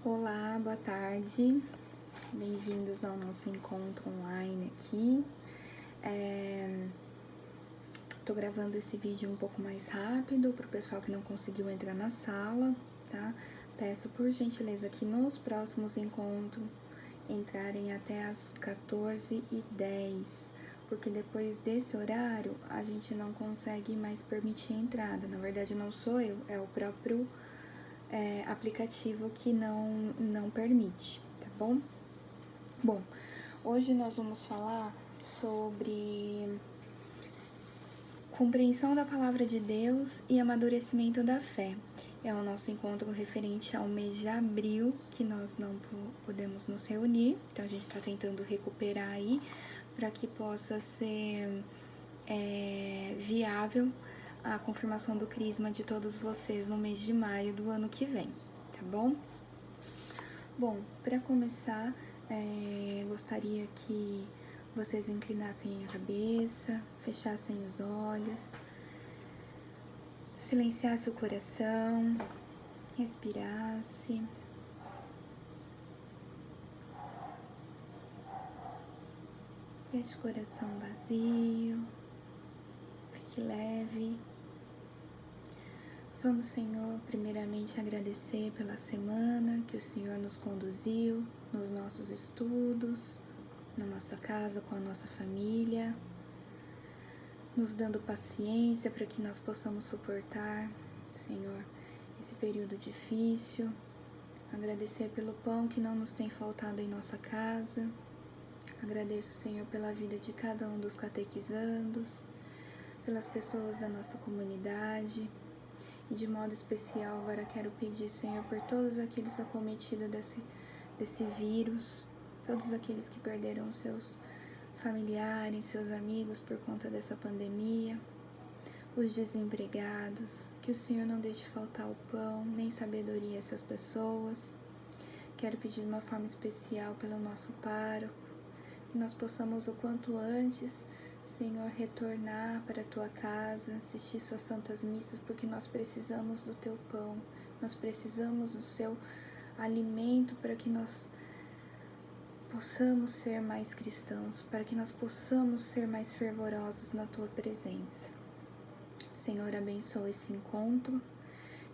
Olá, boa tarde, bem-vindos ao nosso encontro online aqui. Tô gravando esse vídeo um pouco mais rápido para o pessoal que não conseguiu entrar na sala, tá? Peço por gentileza que nos próximos encontros entrarem até as 14h10, porque depois desse horário a gente não consegue mais permitir a entrada. Na verdade, não sou eu, é o próprio aplicativo que não permite, tá bom? Bom, hoje nós vamos falar sobre compreensão da palavra de Deus e amadurecimento da fé. É o nosso encontro referente ao mês de abril, que nós não podemos nos reunir, então a gente está tentando recuperar aí para que possa ser viável a confirmação do crisma de todos vocês no mês de maio do ano que vem, tá bom? Bom, para começar, gostaria que vocês inclinassem a cabeça, fechassem os olhos, silenciasse o coração, respirasse. Deixe o coração vazio, fique leve. Vamos, Senhor, primeiramente agradecer pela semana que o Senhor nos conduziu nos nossos estudos, na nossa casa, com a nossa família, nos dando paciência para que nós possamos suportar, Senhor, esse período difícil. Agradecer pelo pão que não nos tem faltado em nossa casa. Agradeço, Senhor, pela vida de cada um dos catequizandos, pelas pessoas da nossa comunidade. E de modo especial, agora quero pedir, Senhor, por todos aqueles acometidos desse vírus, todos aqueles que perderam seus familiares, seus amigos por conta dessa pandemia, os desempregados, que o Senhor não deixe faltar o pão, nem sabedoria a essas pessoas. Quero pedir de uma forma especial pelo nosso pároco, que nós possamos o quanto antes, Senhor, retornar para a Tua casa, assistir Suas santas missas, porque nós precisamos do Teu pão, nós precisamos do Seu alimento para que nós possamos ser mais cristãos, para que nós possamos ser mais fervorosos na Tua presença. Senhor, abençoa esse encontro,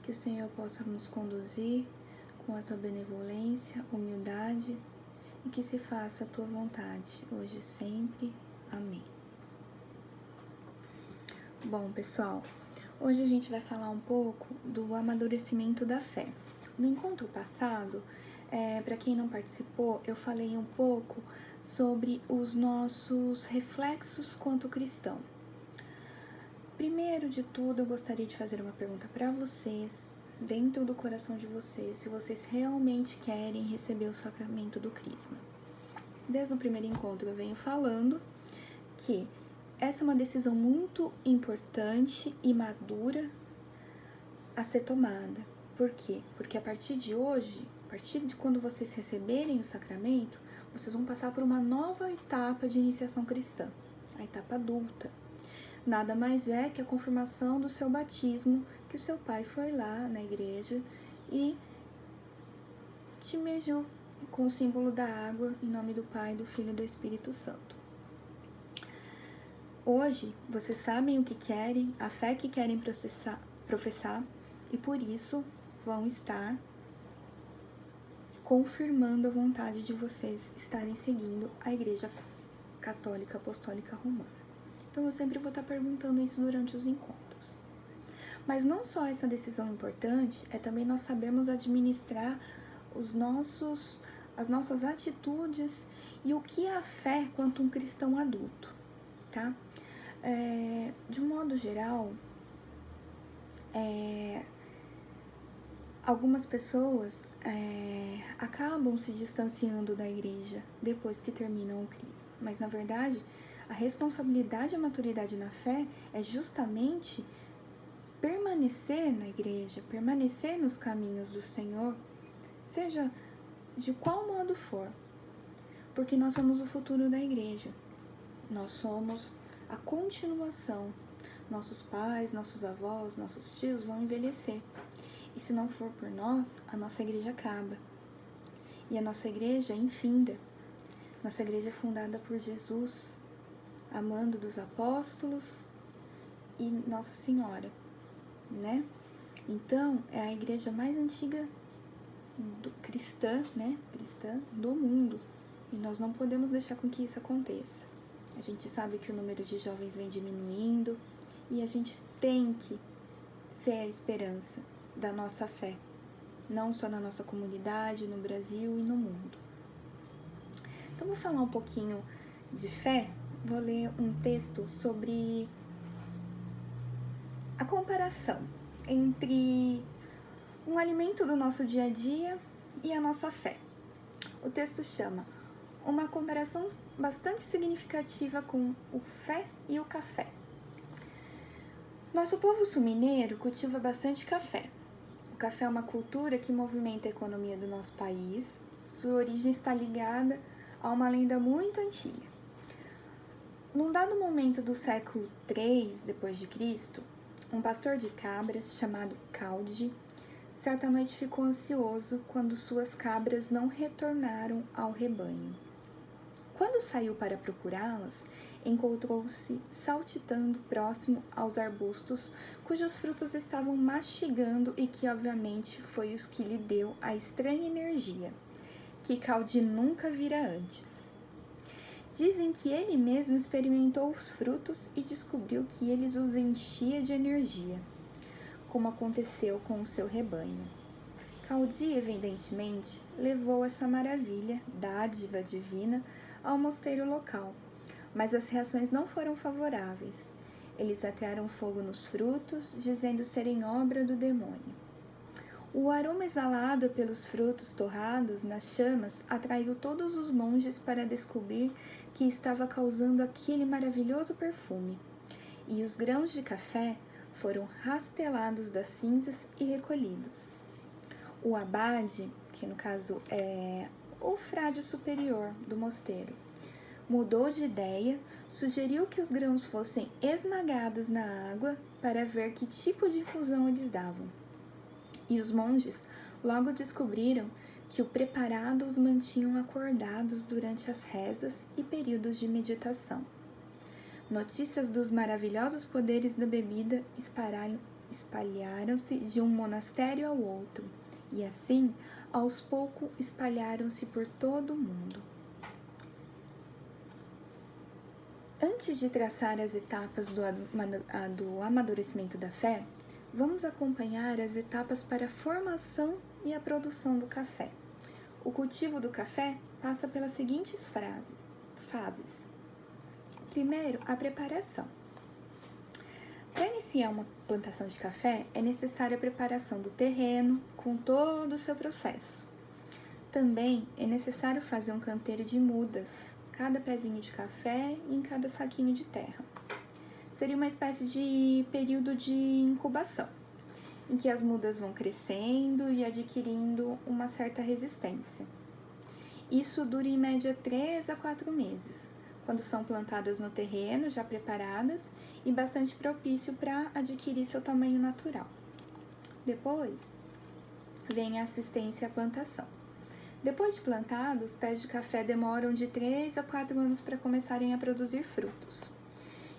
que o Senhor possa nos conduzir com a Tua benevolência, humildade, e que se faça a Tua vontade, hoje e sempre. Amém. Bom, pessoal, hoje a gente vai falar um pouco do amadurecimento da fé. No encontro passado, para quem não participou, eu falei um pouco sobre os nossos reflexos quanto cristão. Primeiro de tudo, eu gostaria de fazer uma pergunta para vocês, dentro do coração de vocês, se vocês realmente querem receber o sacramento do crisma. Desde o primeiro encontro eu venho falando que essa é uma decisão muito importante e madura a ser tomada. Por quê? Porque a partir de hoje, a partir de quando vocês receberem o sacramento, vocês vão passar por uma nova etapa de iniciação cristã, a etapa adulta. Nada mais é que a confirmação do seu batismo, que o seu pai foi lá na igreja e te imergiu com o símbolo da água, em nome do Pai, do Filho e do Espírito Santo. Hoje, vocês sabem o que querem, a fé que querem professar, e por isso vão estar confirmando a vontade de vocês estarem seguindo a Igreja Católica Apostólica Romana. Então, eu sempre vou estar perguntando isso durante os encontros. Mas não só essa decisão importante, é também nós sabermos administrar as nossas atitudes e o que é a fé quanto um cristão adulto, tá? De um modo geral, algumas pessoas acabam se distanciando da igreja depois que terminam o crisma, mas na verdade a responsabilidade e a maturidade na fé é justamente permanecer na igreja, permanecer nos caminhos do Senhor, seja de qual modo for, porque nós somos o futuro da igreja, nós somos a continuação. Nossos pais, nossos avós, nossos tios vão envelhecer. E se não for por nós, a nossa igreja acaba. E a nossa igreja é infinda. Nossa igreja é fundada por Jesus, amando dos apóstolos e Nossa Senhora, né? Então, é a igreja mais antiga cristã, né? Cristã do mundo. E nós não podemos deixar com que isso aconteça. A gente sabe que o número de jovens vem diminuindo e a gente tem que ser a esperança da nossa fé, não só na nossa comunidade, no Brasil e no mundo. Então, vou falar um pouquinho de fé. Vou ler um texto sobre a comparação entre um alimento do nosso dia a dia e a nossa fé. O texto chama Uma comparação bastante significativa com o fé e o café. Nosso povo sul-mineiro cultiva bastante café. O café é uma cultura que movimenta a economia do nosso país. Sua origem está ligada a uma lenda muito antiga. Num dado momento do século III d.C., um pastor de cabras chamado Caldi, certa noite ficou ansioso quando suas cabras não retornaram ao rebanho. Quando saiu para procurá-las, encontrou-se saltitando próximo aos arbustos, cujos frutos estavam mastigando e que, obviamente, foi os que lhe deu a estranha energia, que Caldi nunca vira antes. Dizem que ele mesmo experimentou os frutos e descobriu que eles os enchia de energia, como aconteceu com o seu rebanho. Caldi, evidentemente, levou essa maravilha, dádiva divina, ao mosteiro local, mas as reações não foram favoráveis. Eles atearam fogo nos frutos, dizendo serem obra do demônio. O aroma exalado pelos frutos torrados nas chamas atraiu todos os monges para descobrir que estava causando aquele maravilhoso perfume, e os grãos de café foram rastelados das cinzas e recolhidos. O abade, que no caso é o frade superior do mosteiro, mudou de ideia, sugeriu que os grãos fossem esmagados na água para ver que tipo de infusão eles davam. E os monges logo descobriram que o preparado os mantinham acordados durante as rezas e períodos de meditação. Notícias dos maravilhosos poderes da bebida espalharam-se de um monastério ao outro, e assim, aos poucos, espalharam-se por todo o mundo. Antes de traçar as etapas do amadurecimento da fé, vamos acompanhar as etapas para a formação e a produção do café. O cultivo do café passa pelas seguintes fases. Primeiro, a preparação. Para iniciar uma plantação de café, é necessária a preparação do terreno com todo o seu processo. Também é necessário fazer um canteiro de mudas, cada pezinho de café em cada saquinho de terra. Seria uma espécie de período de incubação, em que as mudas vão crescendo e adquirindo uma certa resistência. Isso dura em média 3 a 4 meses, quando são plantadas no terreno, já preparadas e bastante propício para adquirir seu tamanho natural. Depois, vem a assistência à plantação. Depois de plantado, os pés de café demoram de 3 a 4 anos para começarem a produzir frutos.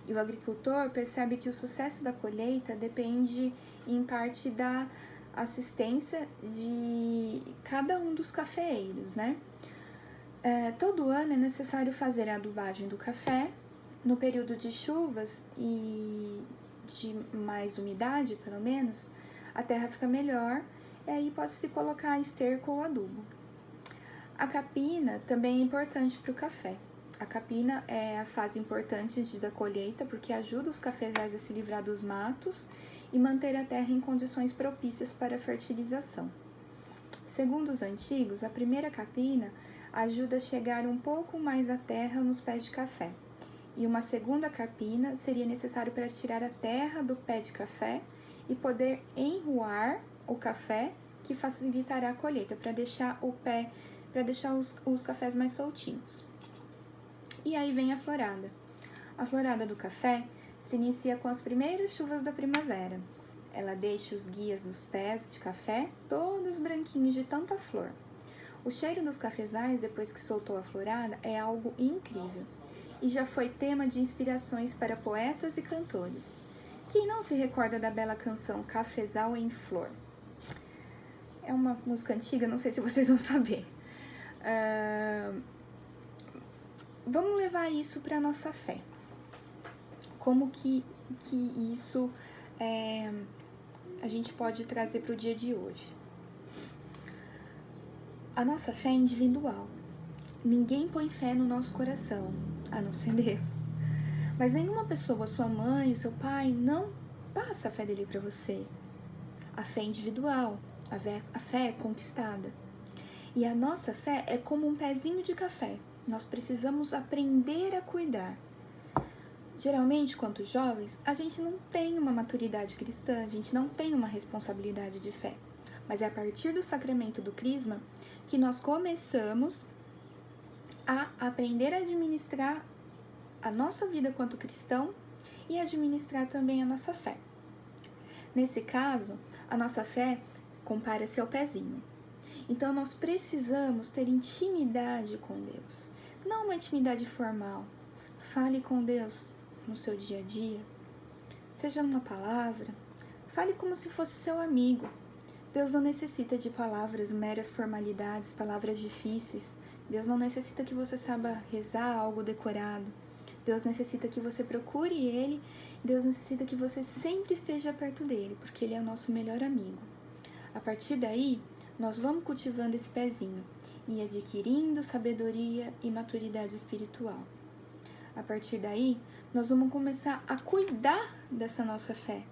E o agricultor percebe que o sucesso da colheita depende, em parte, da assistência de cada um dos cafeeiros, né? Todo ano é necessário fazer a adubagem do café. No período de chuvas e de mais umidade, pelo menos, a terra fica melhor e aí pode-se colocar esterco ou adubo. A capina também é importante para o café. A capina é a fase importante antes da colheita porque ajuda os cafezais a se livrar dos matos e manter a terra em condições propícias para a fertilização. Segundo os antigos, a primeira capina ajuda a chegar um pouco mais à terra nos pés de café, e uma segunda capina seria necessário para tirar a terra do pé de café e poder enruar o café, que facilitará a colheita, para deixar os cafés mais soltinhos. E aí vem a florada. A florada do café se inicia com as primeiras chuvas da primavera. Ela deixa os guias dos pés de café todos branquinhos de tanta flor. O cheiro dos cafezais, depois que soltou a florada, é algo incrível e já foi tema de inspirações para poetas e cantores. Quem não se recorda da bela canção Cafezal em Flor? É uma música antiga, não sei se vocês vão saber. Vamos levar isso para a nossa fé. Como que isso a gente pode trazer para o dia de hoje? A nossa fé é individual. Ninguém põe fé no nosso coração, a não ser Deus. Mas nenhuma pessoa, sua mãe, seu pai, não passa a fé dele para você. A fé é individual, a fé é conquistada. E a nossa fé é como um pezinho de café. Nós precisamos aprender a cuidar. Geralmente, quanto jovens, a gente não tem uma maturidade cristã, a gente não tem uma responsabilidade de fé. Mas é a partir do sacramento do crisma que nós começamos a aprender a administrar a nossa vida quanto cristão e administrar também a nossa fé. Nesse caso, a nossa fé compara-se ao pezinho. Então, nós precisamos ter intimidade com Deus. Não uma intimidade formal. Fale com Deus no seu dia a dia, seja numa palavra. Fale como se fosse seu amigo. Deus não necessita de palavras, meras formalidades, palavras difíceis. Deus não necessita que você saiba rezar algo decorado. Deus necessita que você procure Ele. Deus necessita que você sempre esteja perto dele, porque Ele é o nosso melhor amigo. A partir daí, nós vamos cultivando esse pezinho e adquirindo sabedoria e maturidade espiritual. A partir daí, nós vamos começar a cuidar dessa nossa fé.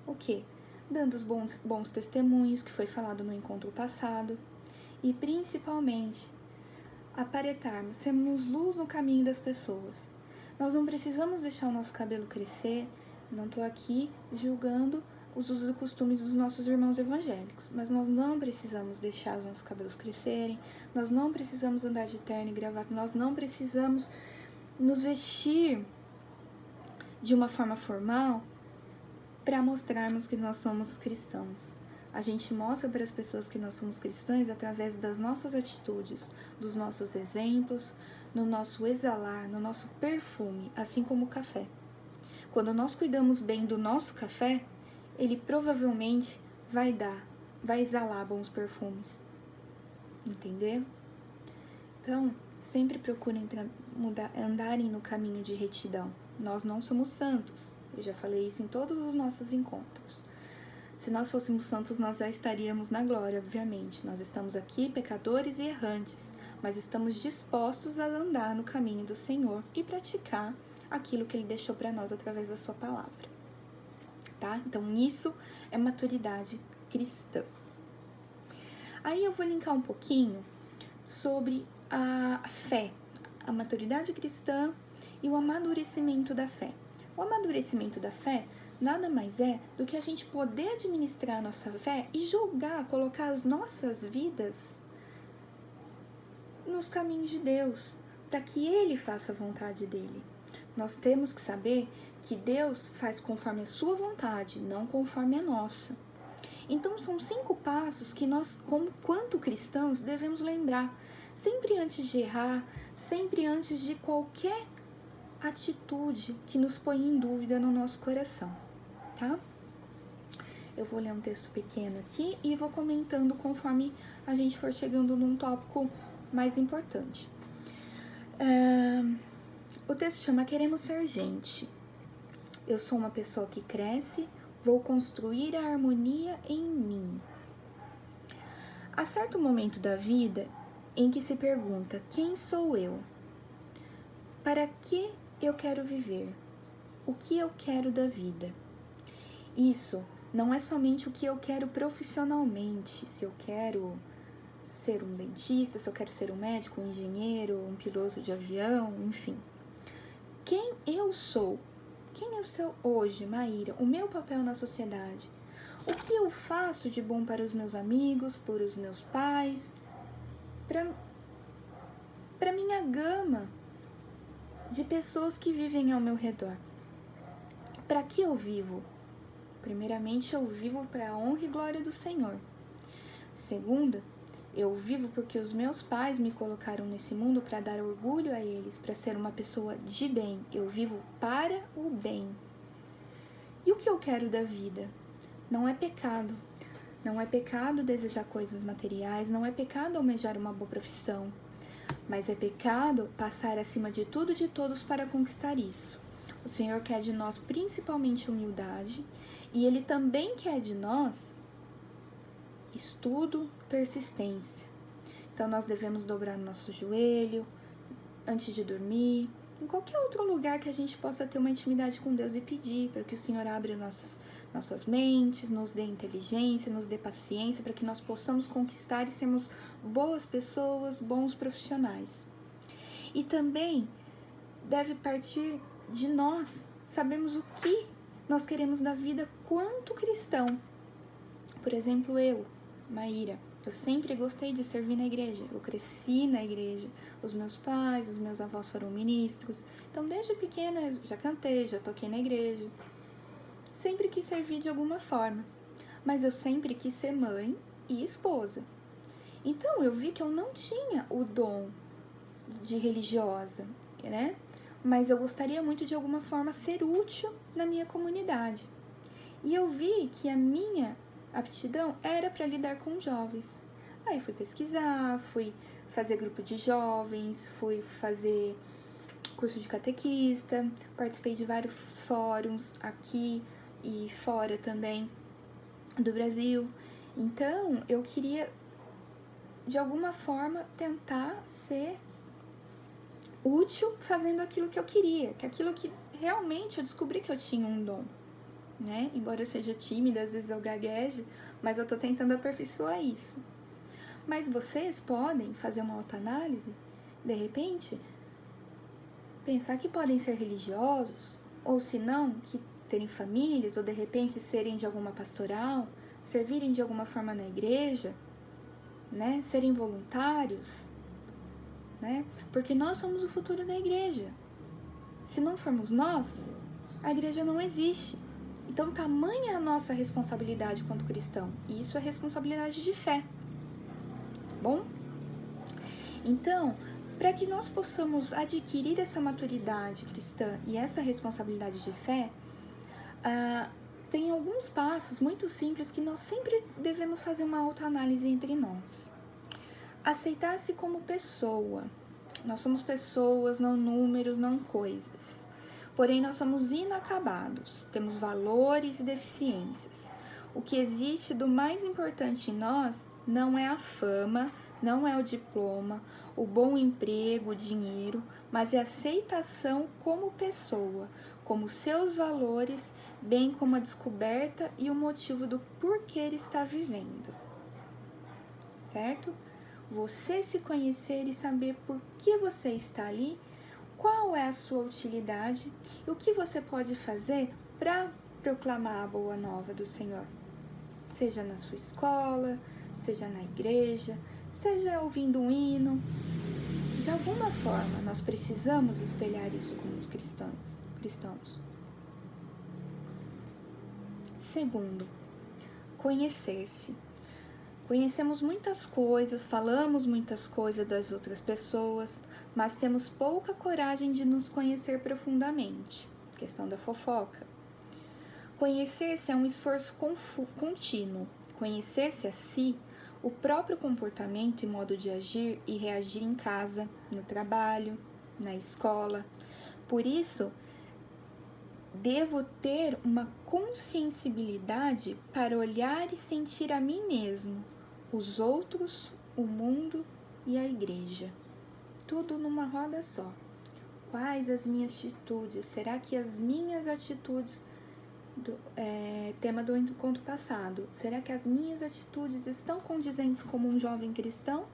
O quê? Dando os bons testemunhos, que foi falado no encontro passado, e principalmente, aparentarmos, sermos luz no caminho das pessoas. Nós não precisamos deixar o nosso cabelo crescer, não estou aqui julgando os usos e costumes dos nossos irmãos evangélicos, mas nós não precisamos deixar os nossos cabelos crescerem, nós não precisamos andar de terno e gravata, nós não precisamos nos vestir de uma forma formal para mostrarmos que nós somos cristãos. A gente mostra para as pessoas que nós somos cristãos através das nossas atitudes, dos nossos exemplos, no nosso exalar, no nosso perfume, assim como o café. Quando nós cuidamos bem do nosso café, ele provavelmente vai exalar bons perfumes. Entendeu? Então, sempre procurem andarem no caminho de retidão. Nós não somos santos. Eu já falei isso em todos os nossos encontros. Se nós fôssemos santos, nós já estaríamos na glória, obviamente. Nós estamos aqui, pecadores e errantes, mas estamos dispostos a andar no caminho do Senhor e praticar aquilo que Ele deixou para nós através da sua palavra. Tá? Então, isso é maturidade cristã. Aí eu vou linkar um pouquinho sobre a fé, a maturidade cristã e o amadurecimento da fé. O amadurecimento da fé nada mais é do que a gente poder administrar a nossa fé e julgar, colocar as nossas vidas nos caminhos de Deus, para que Ele faça a vontade dEle. Nós temos que saber que Deus faz conforme a sua vontade, não conforme a nossa. Então, são 5 passos que nós, quanto cristãos, devemos lembrar. Sempre antes de errar, sempre antes de qualquer atitude que nos põe em dúvida no nosso coração, tá? Eu vou ler um texto pequeno aqui e vou comentando conforme a gente for chegando num tópico mais importante. O texto chama Queremos Ser Gente. Eu sou uma pessoa que cresce, vou construir a harmonia em mim. Há certo momento da vida em que se pergunta: quem sou eu? Para que eu quero viver? O que eu quero da vida? Isso não é somente o que eu quero profissionalmente, se eu quero ser um dentista, se eu quero ser um médico, um engenheiro, um piloto de avião, enfim. Quem eu sou? Quem eu sou hoje, Maíra? O meu papel na sociedade? O que eu faço de bom para os meus amigos, para os meus pais, para minha gama de pessoas que vivem ao meu redor? Para que eu vivo? Primeiramente, eu vivo para a honra e glória do Senhor. Segunda, Eu vivo porque os meus pais me colocaram nesse mundo para dar orgulho a eles, para ser uma pessoa de bem. Eu vivo para o bem. E o que eu quero da vida? Não é pecado. Não é pecado desejar coisas materiais, não é pecado almejar uma boa profissão, mas é pecado passar acima de tudo e de todos para conquistar isso. O Senhor quer de nós principalmente humildade, e Ele também quer de nós estudo, persistência. Então nós devemos dobrar o nosso joelho antes de dormir, em qualquer outro lugar que a gente possa ter uma intimidade com Deus e pedir para que o Senhor abra nossas mentes, nos dê inteligência, nos dê paciência, para que nós possamos conquistar e sermos boas pessoas, bons profissionais. E também deve partir de nós, sabemos o que nós queremos da vida quanto cristão. Por exemplo, eu, Maíra, eu sempre gostei de servir na igreja, eu cresci na igreja, os meus pais, os meus avós foram ministros, então desde pequena eu já cantei, já toquei na igreja, sempre quis servir de alguma forma, mas eu sempre quis ser mãe e esposa. Então eu vi que eu não tinha o dom de religiosa, né? Mas eu gostaria muito de alguma forma ser útil na minha comunidade. E eu vi que a minha aptidão era para lidar com jovens. Aí fui pesquisar, fui fazer grupo de jovens, fui fazer curso de catequista, participei de vários fóruns aqui e fora também do Brasil. Então eu queria de alguma forma tentar ser útil fazendo aquilo que eu queria, que aquilo que realmente eu descobri que eu tinha um dom. Né? Embora eu seja tímida, às vezes eu gagueje, mas eu tô tentando aperfeiçoar isso. Mas vocês podem fazer uma autoanálise, de repente, pensar que podem ser religiosos, ou se não, que terem famílias, ou de repente serem de alguma pastoral, servirem de alguma forma na igreja, né? Serem voluntários, né? Porque nós somos o futuro da igreja. Se não formos nós, a igreja não existe. Então, tamanha é a nossa responsabilidade quanto cristão. E isso é responsabilidade de fé. Bom? Então, para que nós possamos adquirir essa maturidade cristã e essa responsabilidade de fé, tem alguns passos muito simples que nós sempre devemos fazer uma autoanálise entre nós. Aceitar-se como pessoa. Nós somos pessoas, não números, não coisas. Porém, nós somos inacabados, temos valores e deficiências. O que existe do mais importante em nós não é a fama, não é o diploma, o bom emprego, o dinheiro, mas é a aceitação como pessoa, como seus valores, bem como a descoberta e o motivo do porquê ele está vivendo. Certo? Você se conhecer e saber por que você está ali, qual é a sua utilidade e o que você pode fazer para proclamar a boa nova do Senhor. Seja na sua escola, seja na igreja, seja ouvindo um hino. De alguma forma, nós precisamos espelhar isso como cristãos. Segundo, conhecer-se. Conhecemos muitas coisas, falamos muitas coisas das outras pessoas, mas temos pouca coragem de nos conhecer profundamente. Questão da fofoca. Conhecer-se é um esforço contínuo. Conhecer-se a si, o próprio comportamento e modo de agir e reagir em casa, no trabalho, na escola. Por isso, devo ter uma consciencibilidade para olhar e sentir a mim mesmo, os outros, o mundo e a igreja. Tudo numa roda só. Quais as minhas atitudes? Será que as minhas atitudes, tema do encontro passado, será que as minhas atitudes estão condizentes como um jovem cristão?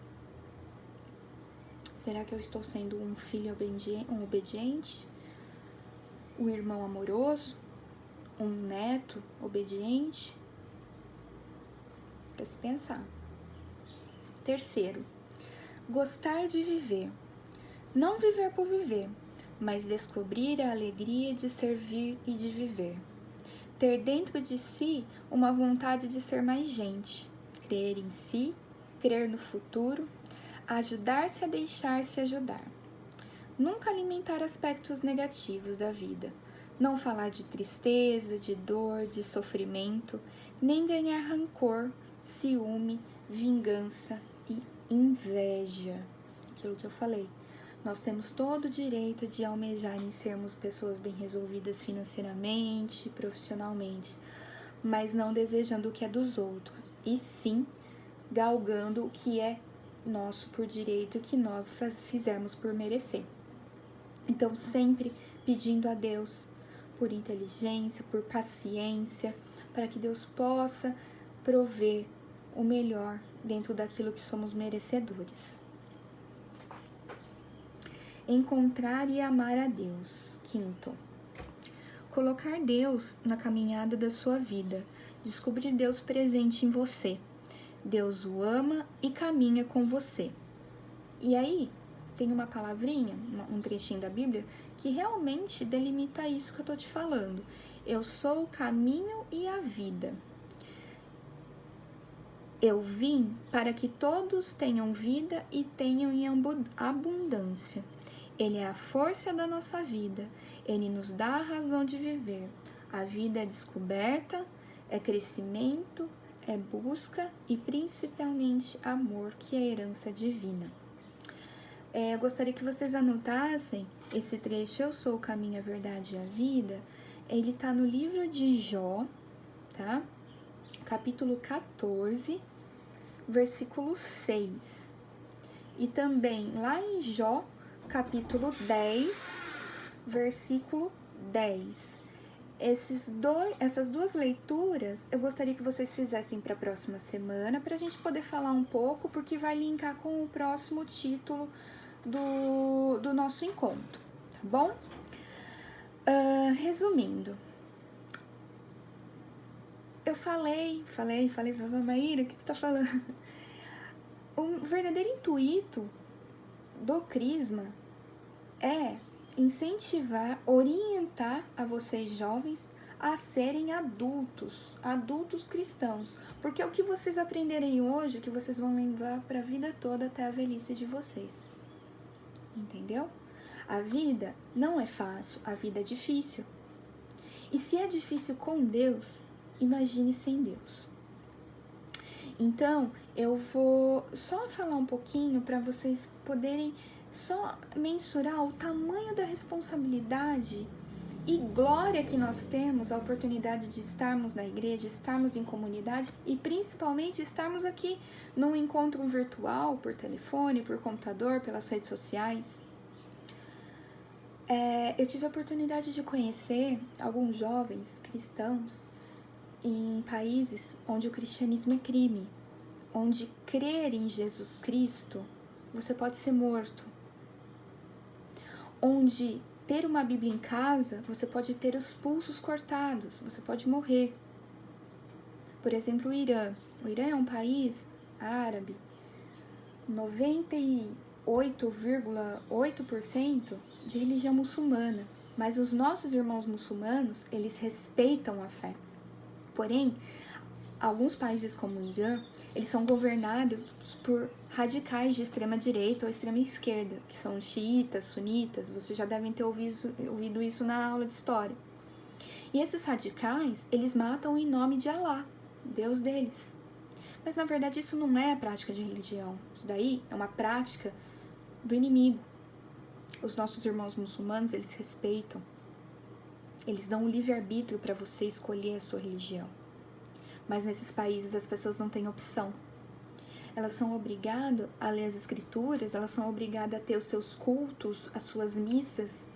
Será que eu estou sendo um filho obediente? Um irmão amoroso? Um neto obediente? Para se pensar. Terceiro, gostar de viver. Não viver por viver, mas descobrir a alegria de servir e de viver. Ter dentro de si uma vontade de ser mais gente, crer em si crer no futuro, ajudar-se a deixar-se ajudar. Nunca alimentar aspectos negativos da vida. Não falar de tristeza, de dor, de sofrimento, nem ganhar rancor, ciúme, vingança e inveja. Aquilo que eu falei. Nós temos todo o direito de almejar em sermos pessoas bem resolvidas financeiramente, profissionalmente, mas não desejando o que é dos outros, e sim galgando o que é nosso por direito, que nós fizermos por merecer. Então, sempre pedindo a Deus por inteligência, por paciência, para que Deus possa prover o melhor dentro daquilo que somos merecedores. Encontrar e amar a Deus. 5º, colocar Deus na caminhada da sua vida, descobrir Deus presente em você. Deus o ama e caminha com você. E aí, tem uma palavrinha, um trechinho da Bíblia, que realmente delimita isso que eu tô te falando. Eu sou o caminho e a vida. Eu vim para que todos tenham vida e tenham em abundância. Ele é a força da nossa vida. Ele nos dá a razão de viver. A vida é descoberta, é crescimento, é busca e principalmente amor, que é a herança divina. Eu gostaria que vocês anotassem esse trecho, eu sou o caminho, a verdade e a vida. Ele está no livro de Jó, tá? Capítulo 14, versículo 6. E também lá em Jó, capítulo 10, versículo 10. Essas duas leituras eu gostaria que vocês fizessem para a próxima semana, para a gente poder falar um pouco, porque vai linkar com o próximo título do nosso encontro, tá bom? Resumindo, eu falei pra Maíra, o que você tá falando? O verdadeiro intuito do Crisma é incentivar, orientar a vocês jovens a serem adultos cristãos, porque o que vocês aprenderem hoje, o que vocês vão levar para a vida toda até a velhice de vocês, entendeu? A vida não é fácil, a vida é difícil, e se é difícil com Deus, imagine sem Deus. Então, eu vou só falar um pouquinho para vocês poderem só mensurar o tamanho da responsabilidade e glória que nós temos, a oportunidade de estarmos na igreja, estarmos em comunidade e principalmente estarmos aqui num encontro virtual, por telefone, por computador, pelas redes sociais. Eu tive a oportunidade de conhecer alguns jovens cristãos em países onde o cristianismo é crime, onde crer em Jesus Cristo, você pode ser morto. Onde ter uma Bíblia em casa, você pode ter os pulsos cortados, você pode morrer. Por exemplo, o Irã. O Irã é um país árabe, 98,8% de religião muçulmana, mas os nossos irmãos muçulmanos, eles respeitam a fé. Porém, alguns países como o Irã, eles são governados por radicais de extrema direita ou extrema esquerda, que são xiitas, sunitas, vocês já devem ter ouvido isso na aula de história. E esses radicais, eles matam em nome de Alá, Deus deles. Mas na verdade isso não é a prática de religião, isso daí é uma prática do inimigo. Os nossos irmãos muçulmanos, eles respeitam, eles dão um livre-arbítrio para você escolher a sua religião. Mas nesses países as pessoas não têm opção. Elas são obrigadas a ler as escrituras, elas são obrigadas a ter os seus cultos, as suas missas,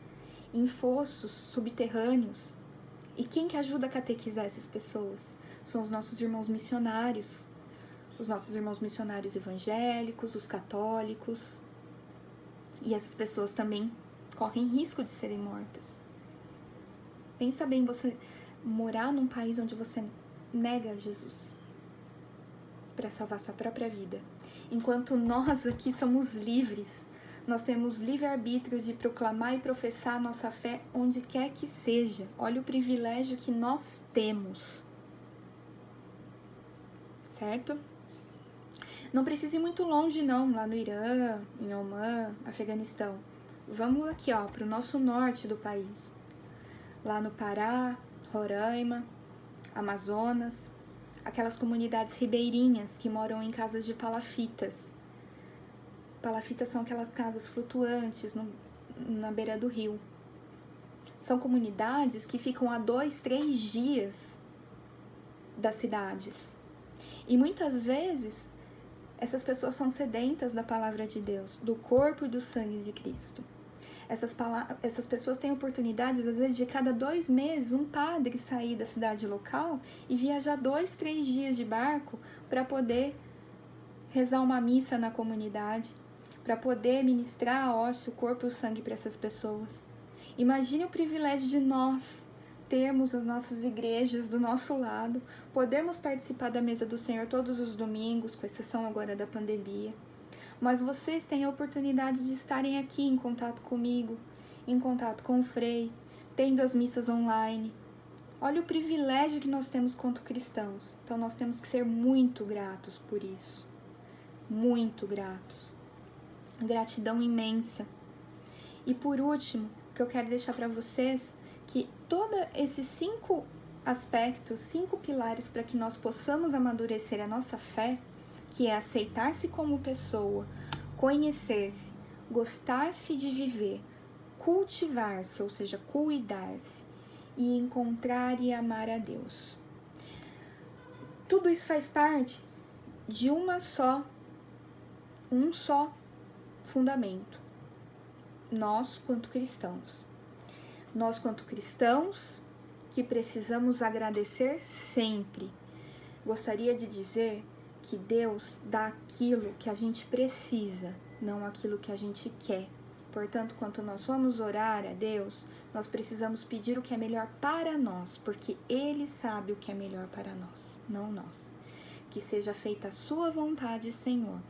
em fossos subterrâneos. E quem que ajuda a catequizar essas pessoas? São os nossos irmãos missionários. Os nossos irmãos missionários evangélicos, os católicos. E essas pessoas também correm risco de serem mortas. Pensa bem, você morar num país onde você nega Jesus para salvar sua própria vida. Enquanto nós aqui somos livres, nós temos livre-arbítrio de proclamar e professar a nossa fé onde quer que seja. Olha o privilégio que nós temos. Certo? Não precisa ir muito longe não, lá no Irã, em Omã, Afeganistão. Vamos aqui, ó, para o nosso norte do país. Lá no Pará, Roraima, Amazonas, aquelas comunidades ribeirinhas que moram em casas de palafitas. Palafitas são aquelas casas flutuantes na beira do rio. São comunidades que ficam a 2, 3 dias das cidades. E muitas vezes, essas pessoas são sedentas da palavra de Deus, do corpo e do sangue de Cristo. Essas pessoas têm oportunidades, às vezes, de cada 2 meses, um padre sair da cidade local e viajar 2, 3 dias de barco para poder rezar uma missa na comunidade, para poder ministrar a hóstia, o corpo e o sangue para essas pessoas. Imagine o privilégio de nós termos as nossas igrejas do nosso lado, podermos participar da mesa do Senhor todos os domingos, com exceção agora da pandemia. Mas vocês têm a oportunidade de estarem aqui em contato comigo, em contato com o Frei, tendo as missas online. Olha o privilégio que nós temos quanto cristãos. Então nós temos que ser muito gratos por isso. Muito gratos. Gratidão imensa. E por último, que eu quero deixar para vocês, que todos esses 5 aspectos, 5 pilares para que nós possamos amadurecer a nossa fé, que é aceitar-se como pessoa, conhecer-se, gostar-se de viver, cultivar-se, ou seja, cuidar-se, e encontrar e amar a Deus. Tudo isso faz parte de um só fundamento. Nós, quanto cristãos. Nós, quanto cristãos, que precisamos agradecer sempre. Gostaria de dizer que Deus dá aquilo que a gente precisa, não aquilo que a gente quer. Portanto, quando nós vamos orar a Deus, nós precisamos pedir o que é melhor para nós, porque Ele sabe o que é melhor para nós, não nós. Que seja feita a sua vontade, Senhor.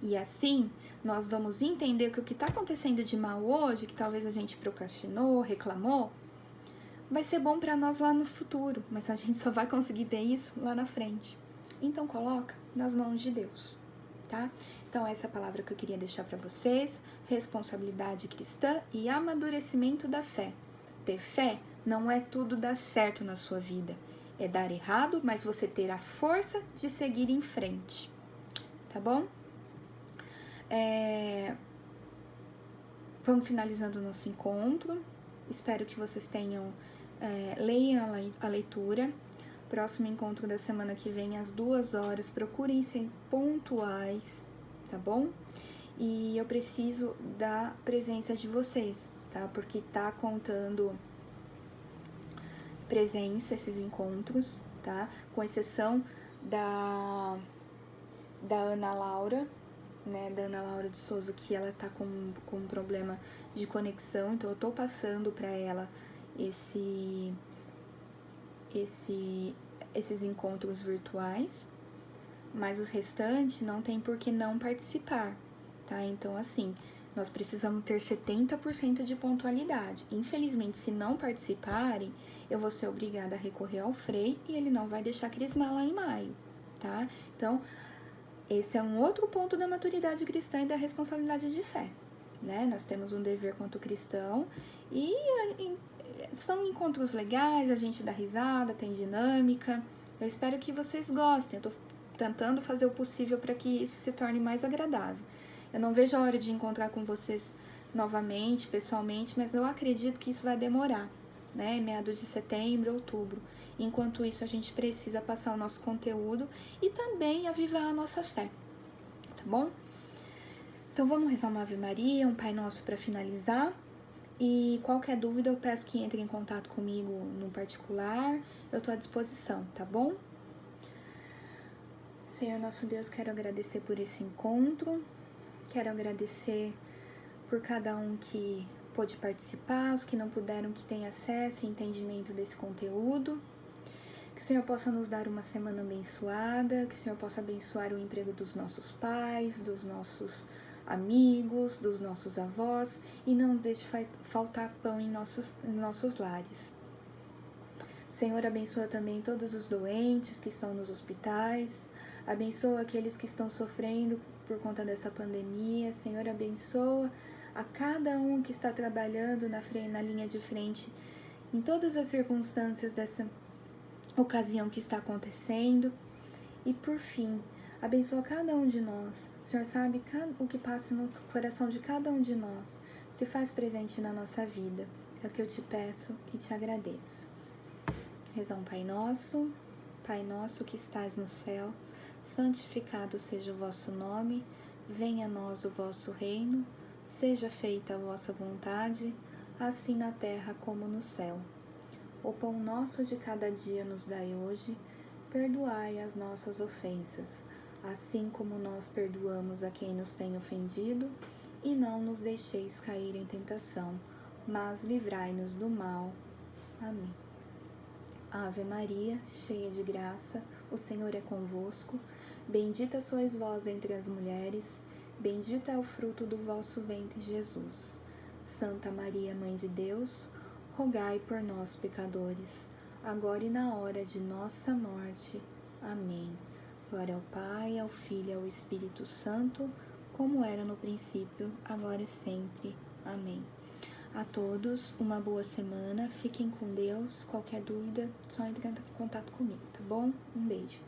E assim, nós vamos entender que o que está acontecendo de mal hoje, que talvez a gente procrastinou, reclamou, vai ser bom para nós lá no futuro, mas a gente só vai conseguir ver isso lá na frente. Então, coloca nas mãos de Deus, tá? Então, essa é a palavra que eu queria deixar para vocês, responsabilidade cristã e amadurecimento da fé. Ter fé não é tudo dar certo na sua vida, é dar errado, mas você ter a força de seguir em frente, tá bom? Vamos finalizando o nosso encontro. Espero que vocês leiam a leitura. Próximo encontro da semana que vem, às 2h. Procurem ser pontuais, tá bom? E eu preciso da presença de vocês, tá? Porque tá contando presença esses encontros, tá? Com exceção da Ana Laura, né, da Ana Laura de Souza, que ela tá com um problema de conexão, então eu tô passando para ela esses encontros virtuais, mas os restantes não tem por que não participar, tá? Então, assim, nós precisamos ter 70% de pontualidade. Infelizmente, se não participarem, eu vou ser obrigada a recorrer ao Frei e ele não vai deixar crismar lá em maio, tá? Então, esse é um outro ponto da maturidade cristã e da responsabilidade de fé, né? Nós temos um dever quanto cristão e são encontros legais, a gente dá risada, tem dinâmica. Eu espero que vocês gostem, eu tô tentando fazer o possível para que isso se torne mais agradável. Eu não vejo a hora de encontrar com vocês novamente, pessoalmente, mas eu acredito que isso vai demorar, né? Meados de setembro, outubro. Enquanto isso, a gente precisa passar o nosso conteúdo e também avivar a nossa fé, tá bom? Então, vamos rezar uma Ave Maria, um Pai Nosso para finalizar. E qualquer dúvida, eu peço que entre em contato comigo no particular. Eu estou à disposição, tá bom? Senhor nosso Deus, quero agradecer por esse encontro. Quero agradecer por cada um que pôde participar, os que não puderam, que tenham acesso e entendimento desse conteúdo. Que o Senhor possa nos dar uma semana abençoada, que o Senhor possa abençoar o emprego dos nossos pais, dos nossos amigos, dos nossos avós, e não deixe faltar pão em nossos lares. Senhor, abençoa também todos os doentes que estão nos hospitais. Abençoa aqueles que estão sofrendo por conta dessa pandemia. Senhor, abençoa a cada um que está trabalhando na linha de frente em todas as circunstâncias dessa ocasião que está acontecendo. E por fim, abençoa cada um de nós. O Senhor sabe o que passa no coração de cada um de nós. Se faz presente na nossa vida. É o que eu te peço e te agradeço. Rezar um Pai Nosso que estás no céu, santificado seja o vosso nome, venha a nós o vosso reino, seja feita a vossa vontade, assim na terra como no céu. O pão nosso de cada dia nos dai hoje, perdoai as nossas ofensas, assim como nós perdoamos a quem nos tem ofendido, e não nos deixeis cair em tentação, mas livrai-nos do mal. Amém. Ave Maria, cheia de graça, o Senhor é convosco. Bendita sois vós entre as mulheres, bendito é o fruto do vosso ventre, Jesus. Santa Maria, Mãe de Deus, rogai por nós, pecadores, agora e na hora de nossa morte. Amém. Glória ao Pai, ao Filho e ao Espírito Santo, como era no princípio, agora e sempre. Amém. A todos, uma boa semana, fiquem com Deus. Qualquer dúvida, só entre em contato comigo, tá bom? Um beijo.